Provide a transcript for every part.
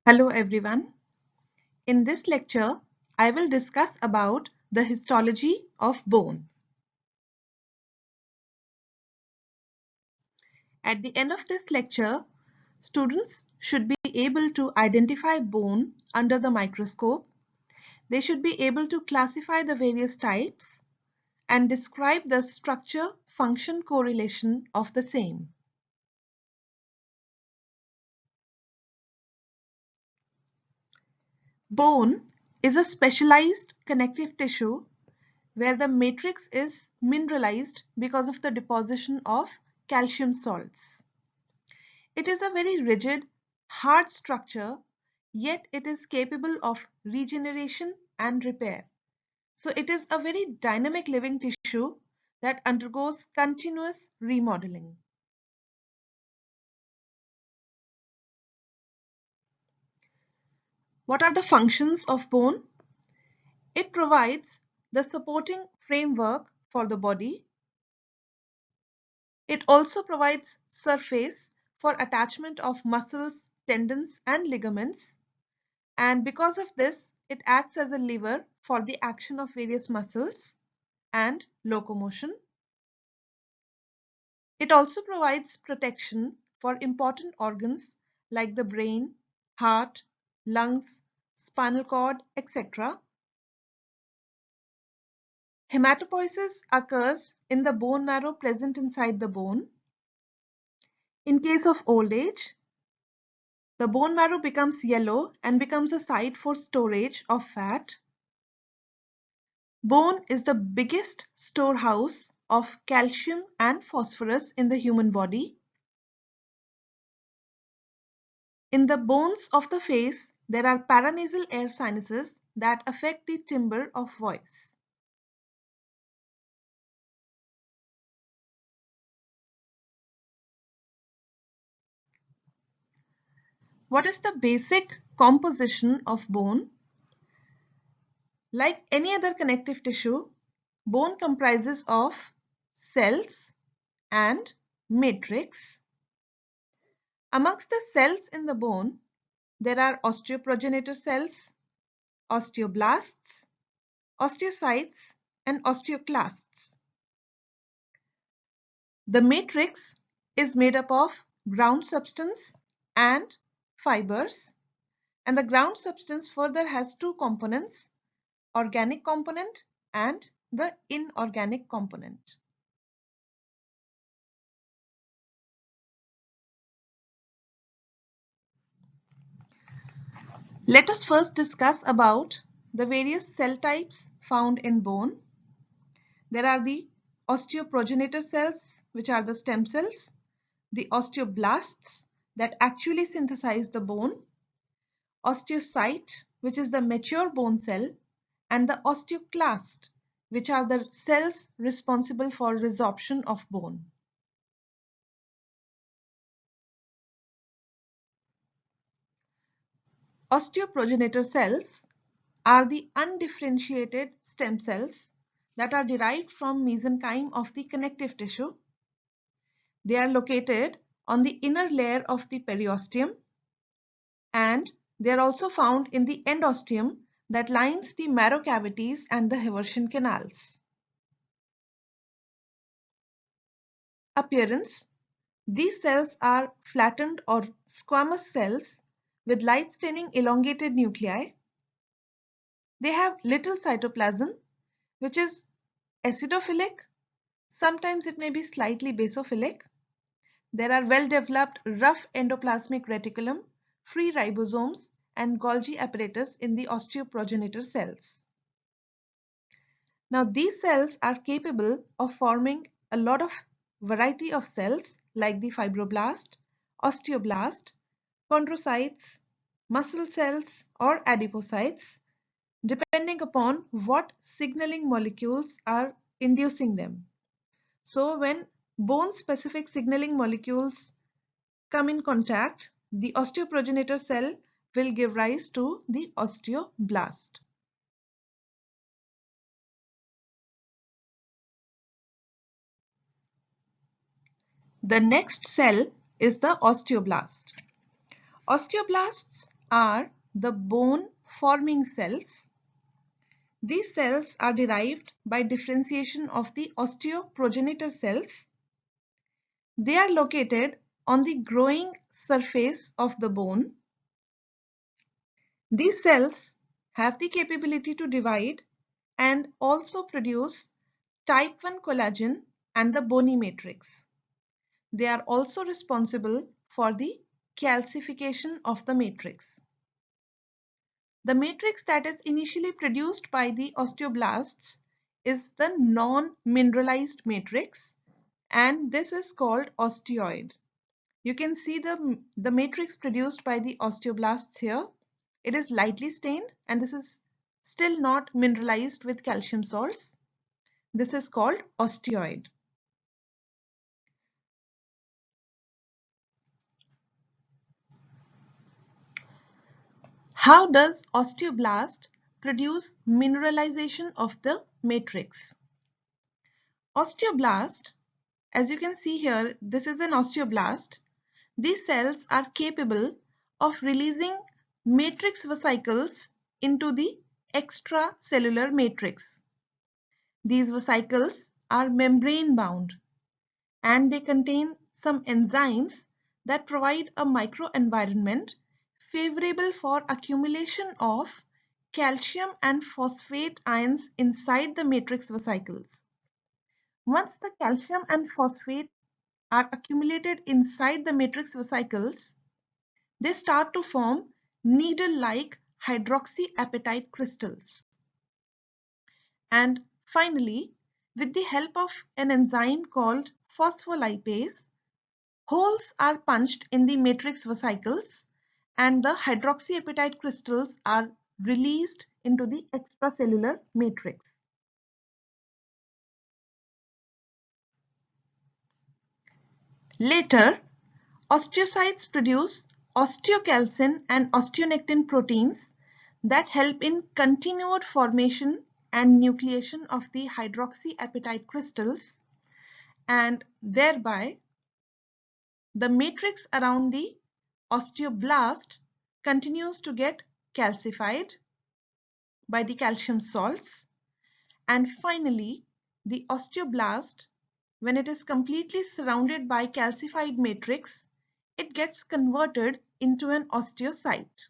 Hello everyone. In this lecture, I will discuss about the histology of bone. At the end of this lecture, students should be able to identify bone under the microscope. They should be able to classify the various types and describe the structure-function correlation of the same. Bone is a specialized connective tissue where the matrix is mineralized because of the deposition of calcium salts. It is a very rigid, hard structure, yet it is capable of regeneration and repair. So it is a very dynamic living tissue that undergoes continuous remodeling. What are the functions of bone? It provides the supporting framework for the body. It also provides surface for attachment of muscles, tendons, and ligaments. And because of this, it acts as a lever for the action of various muscles and locomotion. It also provides protection for important organs like the brain, heart, lungs, spinal cord, etc. Hematopoiesis occurs in the bone marrow present inside the bone. In case of old age, the bone marrow becomes yellow and becomes a site for storage of fat. Bone is the biggest storehouse of calcium and phosphorus in the human body. In the bones of the face, there are paranasal air sinuses that affect the timbre of voice. What is the basic composition of bone? Like any other connective tissue, bone comprises of cells and matrix. Amongst the cells in the bone, there are osteoprogenitor cells, osteoblasts, osteocytes, and osteoclasts. The matrix is made up of ground substance and fibers, and the ground substance further has two components, organic component and the inorganic component. Let us first discuss about the various cell types found in bone. There are the osteoprogenitor cells, which are the stem cells, the osteoblasts that actually synthesize the bone, osteocyte, which is the mature bone cell, and the osteoclast, which are the cells responsible for resorption of bone. Osteoprogenitor cells are the undifferentiated stem cells that are derived from mesenchyme of the connective tissue. They are located on the inner layer of the periosteum, and they are also found in the endosteum that lines the marrow cavities and the Haversian canals. Appearance: these cells are flattened or squamous cells with light staining elongated nuclei. They have little cytoplasm, which is acidophilic. Sometimes it may be slightly basophilic. There are well-developed rough endoplasmic reticulum, free ribosomes, and Golgi apparatus in the osteoprogenitor cells. Now these cells are capable of forming a lot of variety of cells like the fibroblast, osteoblast, chondrocytes, muscle cells, or adipocytes, depending upon what signaling molecules are inducing them. So when bone-specific signaling molecules come in contact, the osteoprogenitor cell will give rise to the osteoblast. The next cell is the osteoblast. Osteoblasts are the bone forming cells. These cells are derived by differentiation of the osteoprogenitor cells. They are located on the growing surface of the bone. These cells have the capability to divide and also produce type 1 collagen and the bony matrix. They are also responsible for the calcification of the matrix. The matrix that is initially produced by the osteoblasts is the non-mineralized matrix, and this is called osteoid. You can see the matrix produced by the osteoblasts here. It is lightly stained and this is still not mineralized with calcium salts. This is called osteoid. How does osteoblast produce mineralization of the matrix? Osteoblast, as you can see here, this is an osteoblast. These cells are capable of releasing matrix vesicles into the extracellular matrix. These vesicles are membrane bound and they contain some enzymes that provide a microenvironment favorable for accumulation of calcium and phosphate ions inside the matrix vesicles. Once the calcium and phosphate are accumulated inside the matrix vesicles, they start to form needle-like hydroxyapatite crystals. And finally, with the help of an enzyme called phospholipase, holes are punched in the matrix vesicles and the hydroxyapatite crystals are released into the extracellular matrix. Later, osteocytes produce osteocalcin and osteonectin proteins that help in continued formation and nucleation of the hydroxyapatite crystals, and thereby the matrix around the osteoblast continues to get calcified by the calcium salts, and finally the osteoblast, when it is completely surrounded by calcified matrix, it gets converted into an osteocyte.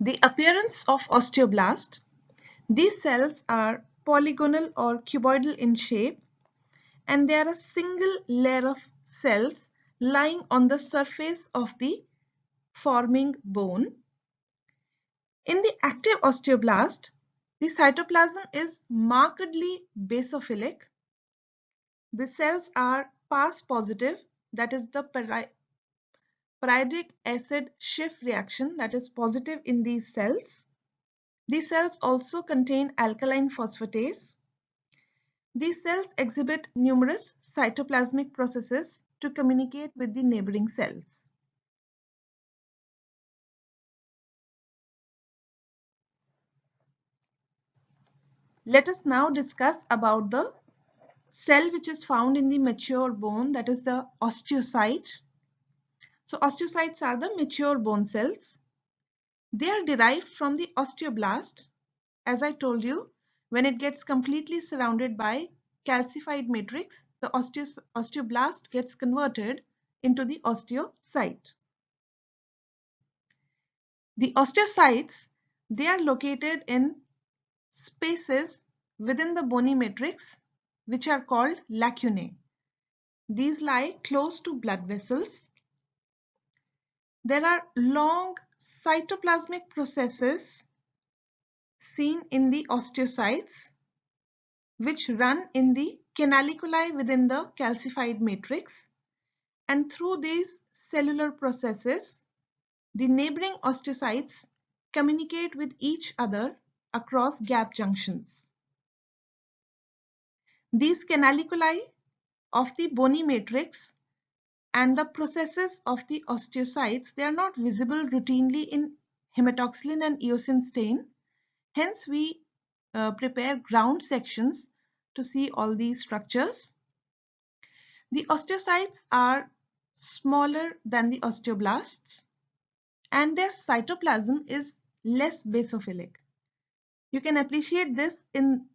The appearance of osteoblast. These cells are polygonal or cuboidal in shape, and they are a single layer of cells lying on the surface of the forming bone. In the active osteoblast, the cytoplasm is markedly basophilic. The cells are Pas positive, that is the pyridic acid Schiff reaction that is positive in these cells. These cells also contain alkaline phosphatase. These cells exhibit numerous cytoplasmic processes to communicate with the neighboring cells. Let us now discuss about the cell which is found in the mature bone, that is the osteocyte. So osteocytes are the mature bone cells. They are derived from the osteoblast. As I told you, when it gets completely surrounded by calcified matrix, the osteoblast gets converted into the osteocyte. The osteocytes, they are located in spaces within the bony matrix which are called lacunae. These lie close to blood vessels. There are long cytoplasmic processes seen in the osteocytes which run in the canaliculi within the calcified matrix, and through these cellular processes the neighboring osteocytes communicate with each other across gap junctions. These canaliculi of the bony matrix and the processes of the osteocytes, they are not visible routinely in hematoxylin and eosin stain. Hence we prepare ground sections to see all these structures. The osteocytes are smaller than the osteoblasts and their cytoplasm is less basophilic. You can appreciate this in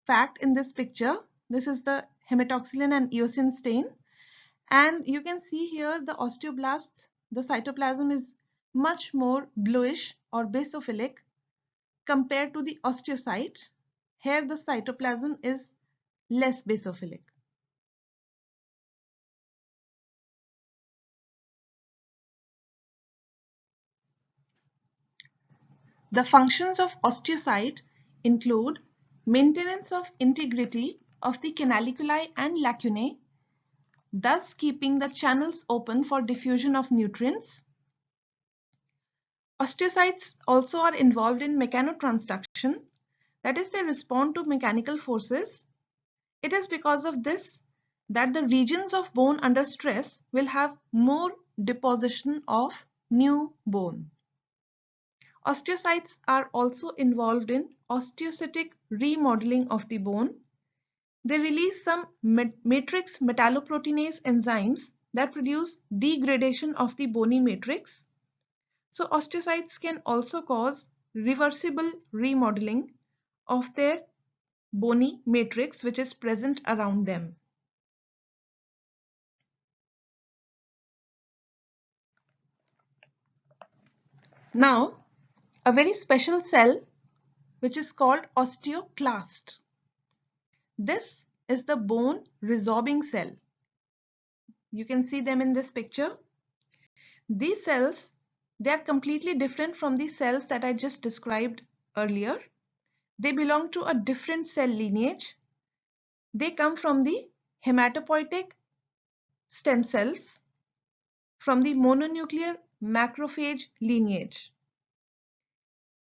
fact in this picture. This is the hematoxylin and eosin stain, and you can see here the osteoblasts, the cytoplasm is much more bluish or basophilic compared to the osteocyte. Here the cytoplasm is less basophilic. The functions of osteocyte include maintenance of integrity of the canaliculi and lacunae, thus keeping the channels open for diffusion of nutrients. Osteocytes also are involved in mechanotransduction, that is, they respond to mechanical forces. It is because of this that the regions of bone under stress will have more deposition of new bone. Osteocytes are also involved in osteocytic remodeling of the bone. They release some matrix metalloproteinase enzymes that produce degradation of the bony matrix. So osteocytes can also cause reversible remodeling of their bony matrix which is present around them. Now, a very special cell which is called osteoclast. This is the bone resorbing cell. You can see them in this picture. These cells, they are completely different from the cells that I just described earlier. They belong to a different cell lineage. They come from the hematopoietic stem cells from the mononuclear macrophage lineage.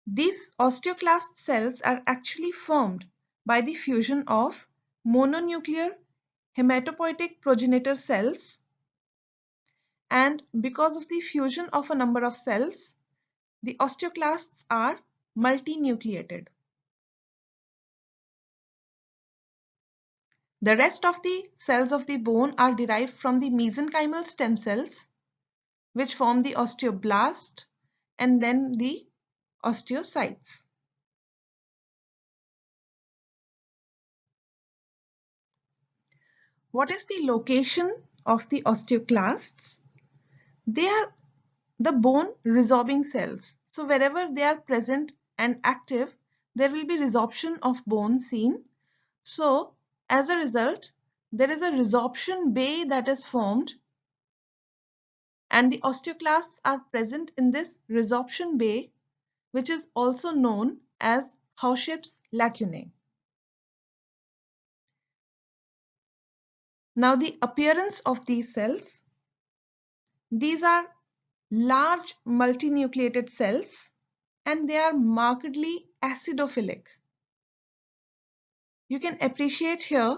These osteoclast cells are actually formed by the fusion of mononuclear hematopoietic progenitor cells, and because of the fusion of a number of cells, the osteoclasts are multinucleated. The rest of the cells of the bone are derived from the mesenchymal stem cells, which form the osteoblast and then the osteocytes. What is the location of the osteoclasts? They are the bone resorbing cells. So wherever they are present and active, there will be resorption of bone seen. So as a result, there is a resorption bay that is formed, and the osteoclasts are present in this resorption bay, which is also known as Hauschep's lacunae. Now the appearance of these cells. These are large multinucleated cells and they are markedly acidophilic. You can appreciate here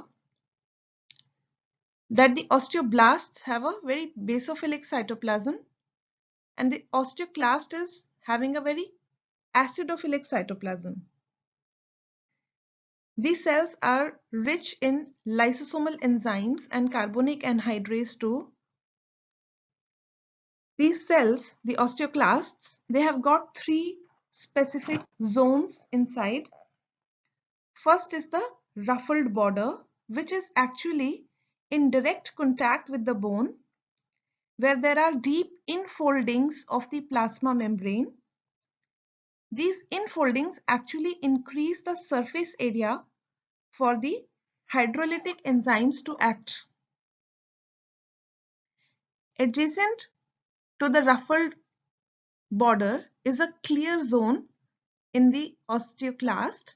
that the osteoblasts have a very basophilic cytoplasm and the osteoclast is having a very acidophilic cytoplasm. These cells are rich in lysosomal enzymes and carbonic anhydrase too. These cells, the osteoclasts, they have got three specific zones inside. First is the ruffled border, which is actually in direct contact with the bone, where there are deep infoldings of the plasma membrane. These infoldings actually increase the surface area for the hydrolytic enzymes to act. Adjacent to the ruffled border is a clear zone in the osteoclast.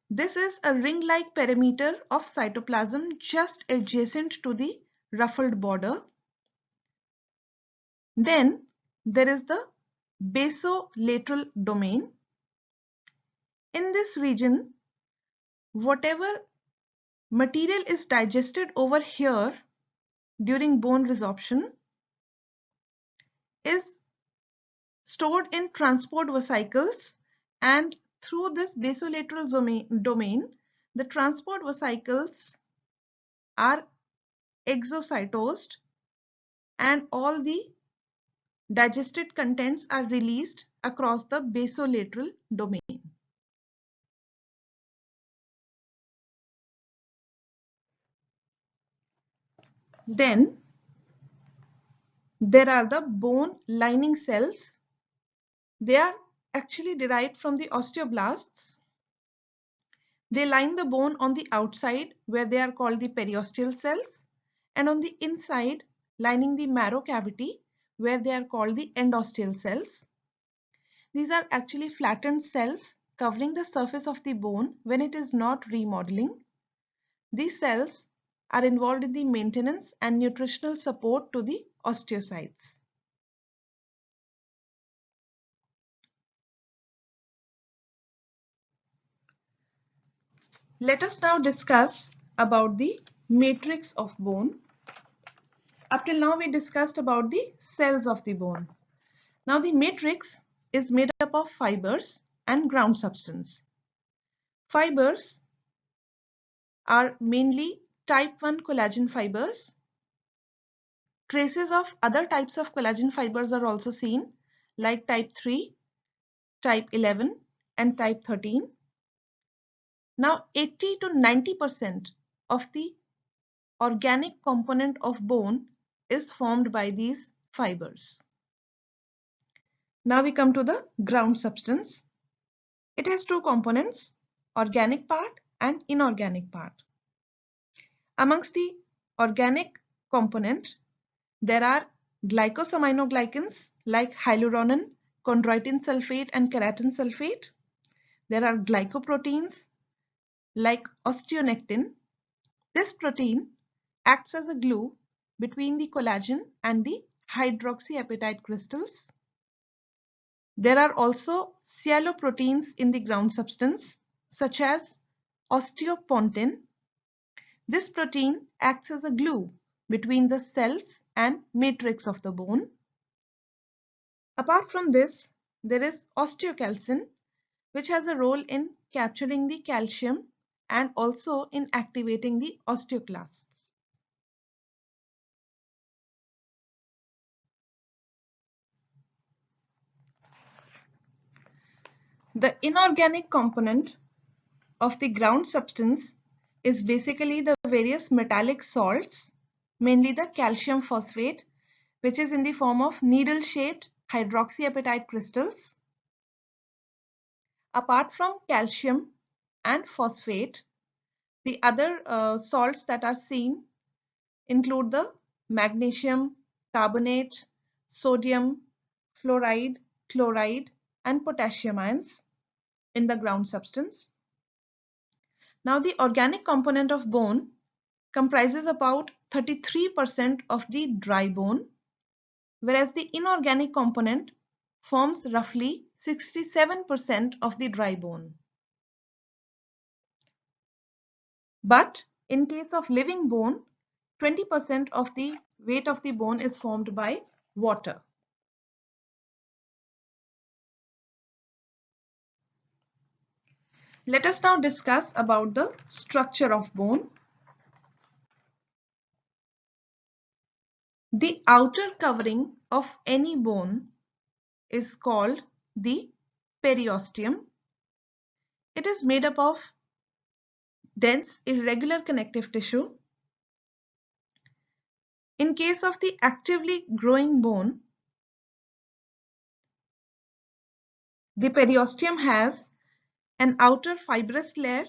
This is a ring-like perimeter of cytoplasm just adjacent to the ruffled border. Then there is the basolateral domain. In this region, whatever material is digested over here during bone resorption is stored in transport vesicles, and through this basolateral domain, the transport vesicles are exocytosed and all the digested contents are released across the basolateral domain. Then there are the bone lining cells. They are actually derived from the osteoblasts. They line the bone on the outside where they are called the periosteal cells, and on the inside lining the marrow cavity where they are called the endosteal cells. These are actually flattened cells covering the surface of the bone when it is not remodeling. These cells are involved in the maintenance and nutritional support to the osteocytes. Let us now discuss about the matrix of bone. Up till now we discussed about the cells of the bone. Now the matrix is made up of fibers and ground substance. Fibers are mainly type 1 collagen fibers. Traces of other types of collagen fibers are also seen, like type 3, type 11 and type 13. Now 80 to 90% of the organic component of bone is formed by these fibers. Now we come to the ground substance. It has two components, organic part and inorganic part. Amongst the organic component, there are glycosaminoglycans like hyaluronan, chondroitin sulfate and keratin sulfate. There are glycoproteins like osteonectin. This protein acts as a glue between the collagen and the hydroxyapatite crystals. There are also sialoproteins in the ground substance such as osteopontin. This protein acts as a glue between the cells and matrix of the bone. Apart from this, there is osteocalcin, which has a role in capturing the calcium and also in activating the osteoclasts. The inorganic component of the ground substance is basically the various metallic salts, mainly the calcium phosphate, which is in the form of needle-shaped hydroxyapatite crystals. Apart from calcium and phosphate, the other salts that are seen include the magnesium, carbonate, sodium, fluoride, chloride, and potassium ions in the ground substance. Now the organic component of bone comprises about 33% of the dry bone, whereas the inorganic component forms roughly 67% of the dry bone. But in case of living bone, 20% of the weight of the bone is formed by water. Let us now discuss about the structure of bone. The outer covering of any bone is called the periosteum. It is made up of dense irregular connective tissue. In case of the actively growing bone, the periosteum has an outer fibrous layer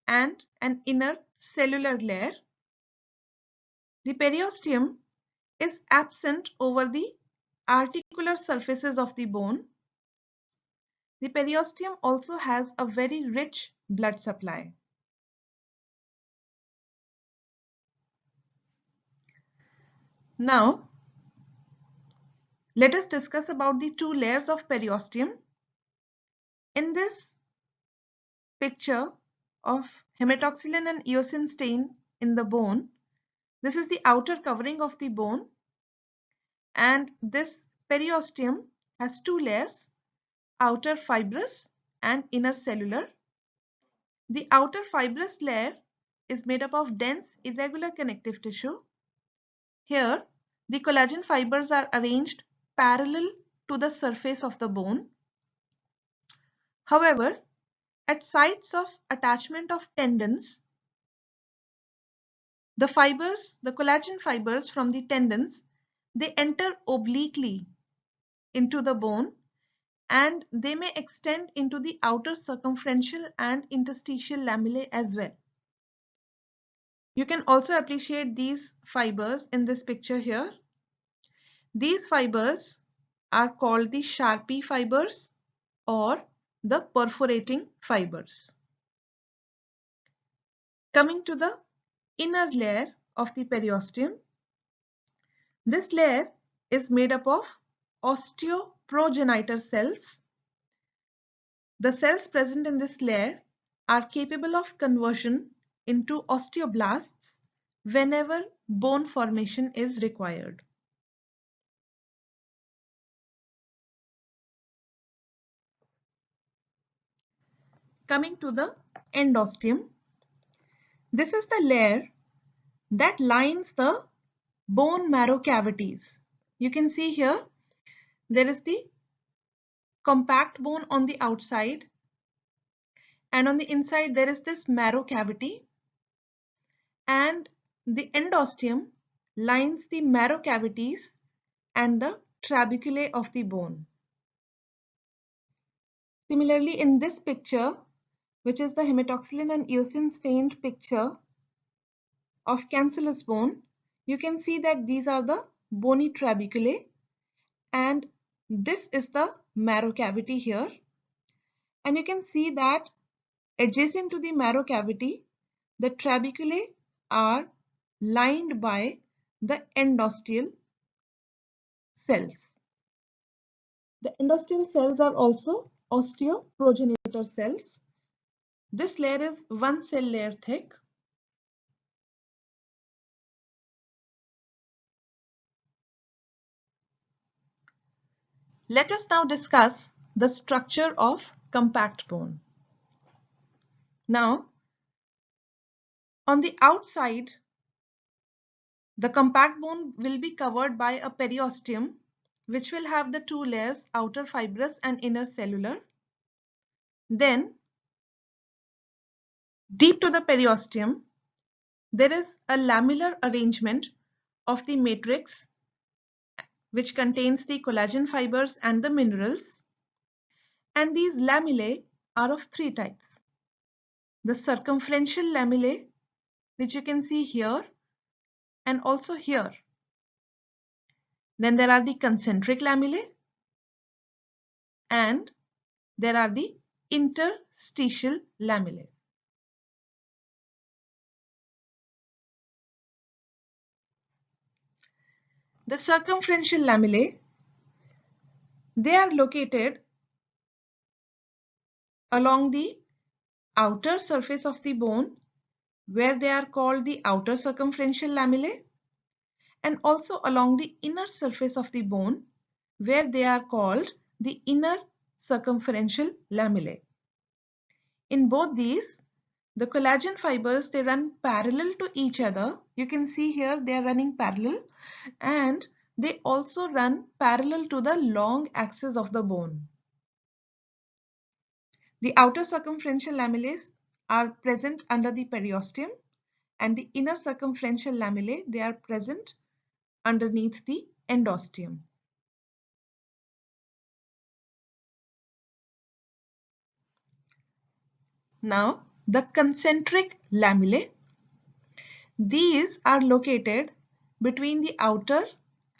and an inner cellular layer. The periosteum is absent over the articular surfaces of the bone. The periosteum also has a very rich blood supply. Now, let us discuss about the two layers of periosteum. In this picture of hematoxylin and eosin stain in the bone, this is the outer covering of the bone, and this periosteum has two layers, outer fibrous and inner cellular. The outer fibrous layer is made up of dense irregular connective tissue, Here, the collagen fibers are arranged parallel to the surface of the bone. However, at sites of attachment of tendons, the collagen fibers from the tendons, they enter obliquely into the bone and they may extend into the outer circumferential and interstitial lamellae as well. You can also appreciate these fibers in this picture here. These fibers are called the Sharpie fibers or the perforating fibers. Coming to the inner layer of the periosteum, this layer is made up of osteoprogenitor cells. The cells present in this layer are capable of conversion into osteoblasts whenever bone formation is required. Coming to the endosteum, this is the layer that lines the bone marrow cavities. You can see here there is the compact bone on the outside and on the inside there is this marrow cavity, and the endosteum lines the marrow cavities and the trabeculae of the bone. Similarly, in this picture, which is the hematoxylin and eosin stained picture of cancellous bone, you can see that these are the bony trabeculae and this is the marrow cavity here. And you can see that adjacent to the marrow cavity, the trabeculae are lined by the endosteal cells. The endosteal cells are also osteoprogenitor cells. This layer is one cell layer thick. Let us now discuss the structure of compact bone. Now, on the outside, the compact bone will be covered by a periosteum, which will have the two layers, outer fibrous and inner cellular. Then, deep to the periosteum, there is a lamellar arrangement of the matrix, which contains the collagen fibers and the minerals. And these lamellae are of three types. The circumferential lamellae, which you can see here and also here. Then there are the concentric lamellae and there are the interstitial lamellae. The circumferential lamellae, they are located along the outer surface of the bone, where they are called the outer circumferential lamellae, and also along the inner surface of the bone, where they are called the inner circumferential lamellae. In both these, the collagen fibers, they run parallel to each other. You can see here they are running parallel, and they also run parallel to the long axis of the bone. The outer circumferential lamellae are present under the periosteum, and the inner circumferential lamellae, they are present underneath the endosteum. Now, the concentric lamellae, these are located between the outer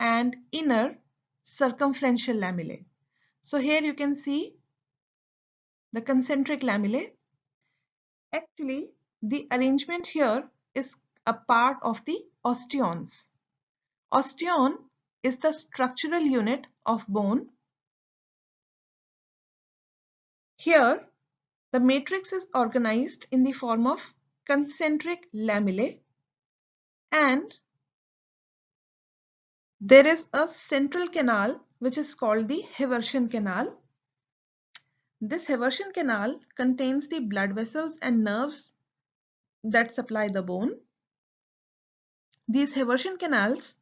and inner circumferential lamellae. So here you can see the concentric lamellae. Actually, the arrangement here is a part of the osteons. Osteon is the structural unit of bone. Here, the matrix is organized in the form of concentric lamellae, and there is a central canal which is called the Haversian canal. This Haversian canal contains the blood vessels and nerves that supply the bone. These Haversian canals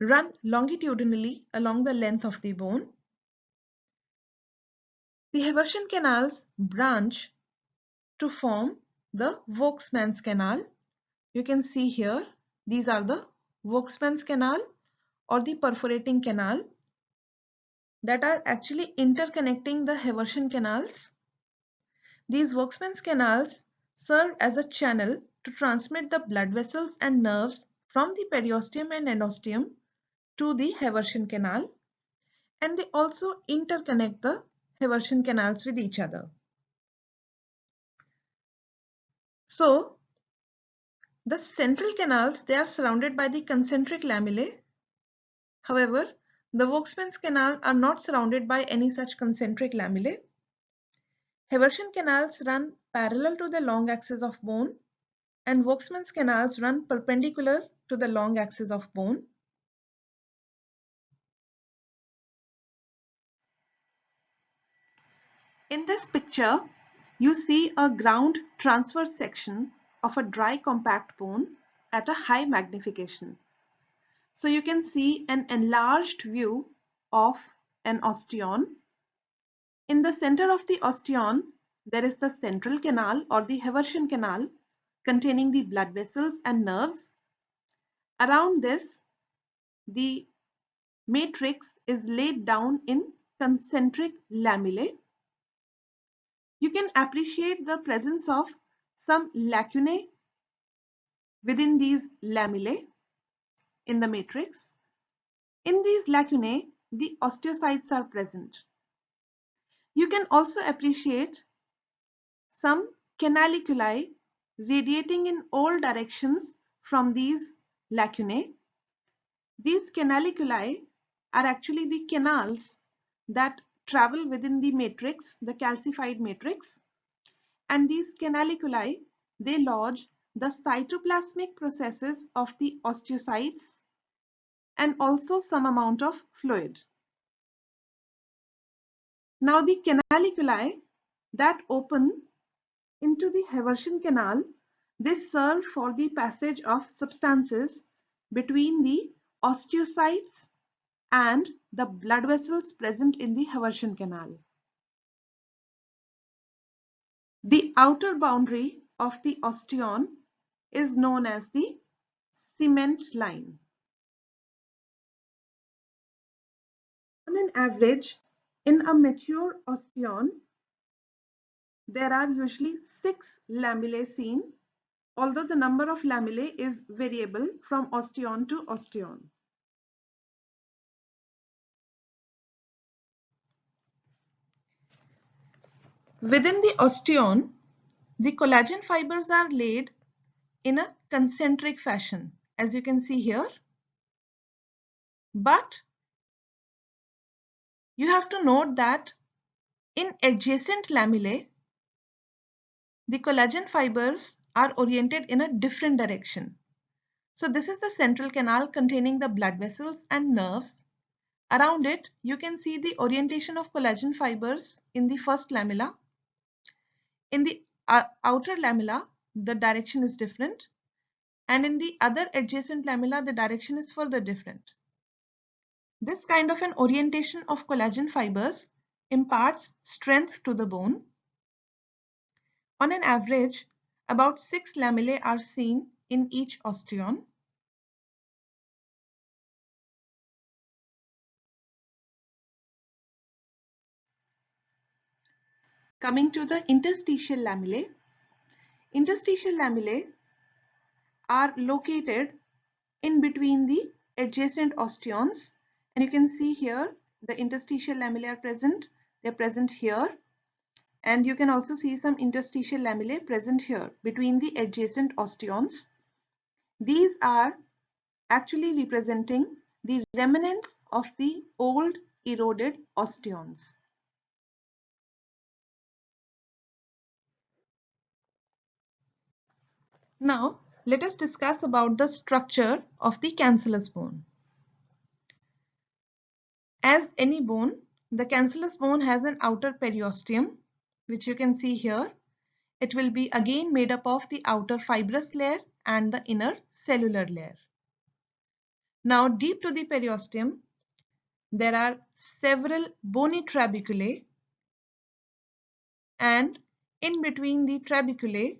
run longitudinally along the length of the bone. The Haversian canals branch to form the Volkmann's canal. You can see here, these are the Volkmann's canal or the perforating canal that are actually interconnecting the Haversian canals. These Volkmann's canals serve as a channel to transmit the blood vessels and nerves from the periosteum and endosteum to the Haversian canal, and they also interconnect the Haversian canals with each other. So, the central canals, they are surrounded by the concentric lamellae. However, the Volkmann's canal are not surrounded by any such concentric lamellae. Haversian canals run parallel to the long axis of bone, and Volkmann's canals run perpendicular to the long axis of bone. In this picture, you see a ground transverse section of a dry compact bone at a high magnification. So you can see an enlarged view of an osteon. In the center of the osteon, there is the central canal or the Haversian canal containing the blood vessels and nerves. Around this, the matrix is laid down in concentric lamellae. You can appreciate the presence of some lacunae within these lamellae in the matrix. In these lacunae, the osteocytes are present. You can also appreciate some canaliculi radiating in all directions from these lacunae. These canaliculi are actually the canals that travel within the matrix, the calcified matrix, and these canaliculi, they lodge the cytoplasmic processes of the osteocytes and also some amount of fluid. Now the canaliculi that open into the Haversian canal, they serve for the passage of substances between the osteocytes and the blood vessels present in the Haversian canal. The outer boundary of the osteon is known as the cement line. On an average, in a mature osteon, there are usually 6 lamellae seen, although the number of lamellae is variable from osteon to osteon. Within the osteon, the collagen fibers are laid in a concentric fashion, as you can see here. But you have to note that in adjacent lamellae, the collagen fibers are oriented in a different direction. So this is the central canal containing the blood vessels and nerves. Around it, you can see the orientation of collagen fibers in the first lamella. In the outer lamella, the direction is different, and in the other adjacent lamella, the direction is further different. This kind of an orientation of collagen fibers imparts strength to the bone. On an average, about 6 lamellae are seen in each osteon. Coming to the interstitial lamellae. Interstitial lamellae are located in between the adjacent osteons, and you can see here the interstitial lamellae are present. They're present here, and you can also see some interstitial lamellae present here between the adjacent osteons. These are actually representing the remnants of the old eroded osteons. Now, let us discuss about the structure of the cancellous bone. As any bone, the cancellous bone has an outer periosteum, which you can see here. It will be again made up of the outer fibrous layer and the inner cellular layer. Now, deep to the periosteum, there are several bony trabeculae, and in between the trabeculae,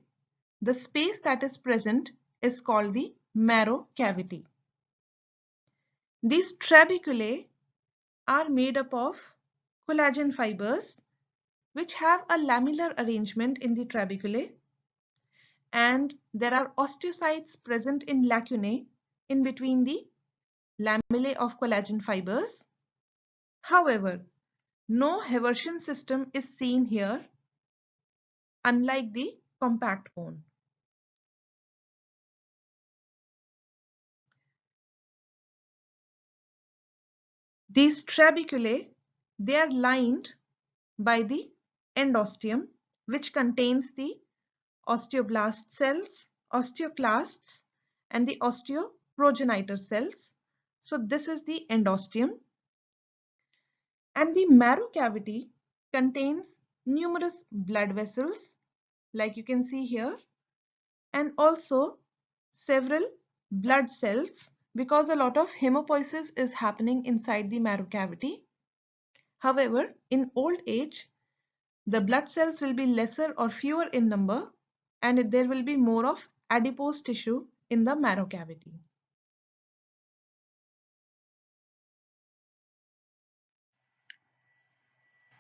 the space that is present is called the marrow cavity. These trabeculae are made up of collagen fibers which have a lamellar arrangement in the trabeculae, and there are osteocytes present in lacunae in between the lamellae of collagen fibers. However, no Haversian system is seen here, unlike the compact bone. These trabeculae, they are lined by the endosteum, which contains the osteoblast cells, osteoclasts, and the osteoprogenitor cells. So this is the endosteum. And the marrow cavity contains numerous blood vessels, like you can see here, and also several blood cells, because a lot of hemopoiesis is happening inside the marrow cavity. However, in old age, the blood cells will be lesser or fewer in number, and there will be more of adipose tissue in the marrow cavity.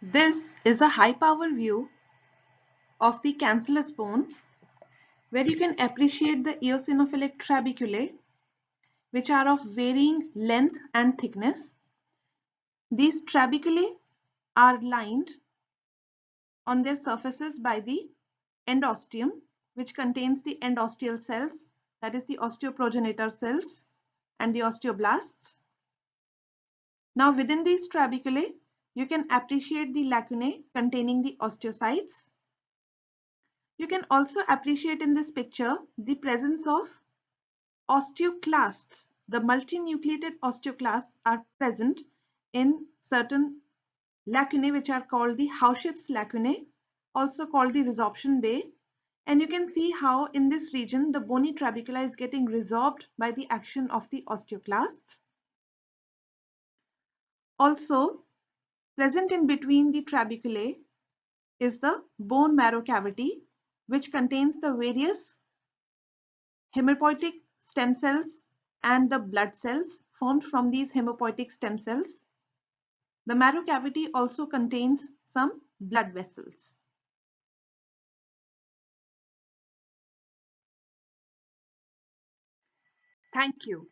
This is a high power view of the cancellous bone, where you can appreciate the eosinophilic trabeculae, which are of varying length and thickness. These trabeculae are lined on their surfaces by the endosteum, which contains the endosteal cells, that is the osteoprogenitor cells and the osteoblasts. Now within these trabeculae, you can appreciate the lacunae containing the osteocytes. You can also appreciate in this picture the presence of osteoclasts. The multinucleated osteoclasts are present in certain lacunae, which are called the Hauschip's lacunae, also called the resorption bay. And you can see how in this region the bony trabecula is getting resorbed by the action of the osteoclasts. Also present in between the trabeculae is the bone marrow cavity, which contains the various hematopoietic stem cells and the blood cells formed from these hematopoietic stem cells. The marrow cavity also contains some blood vessels. Thank you.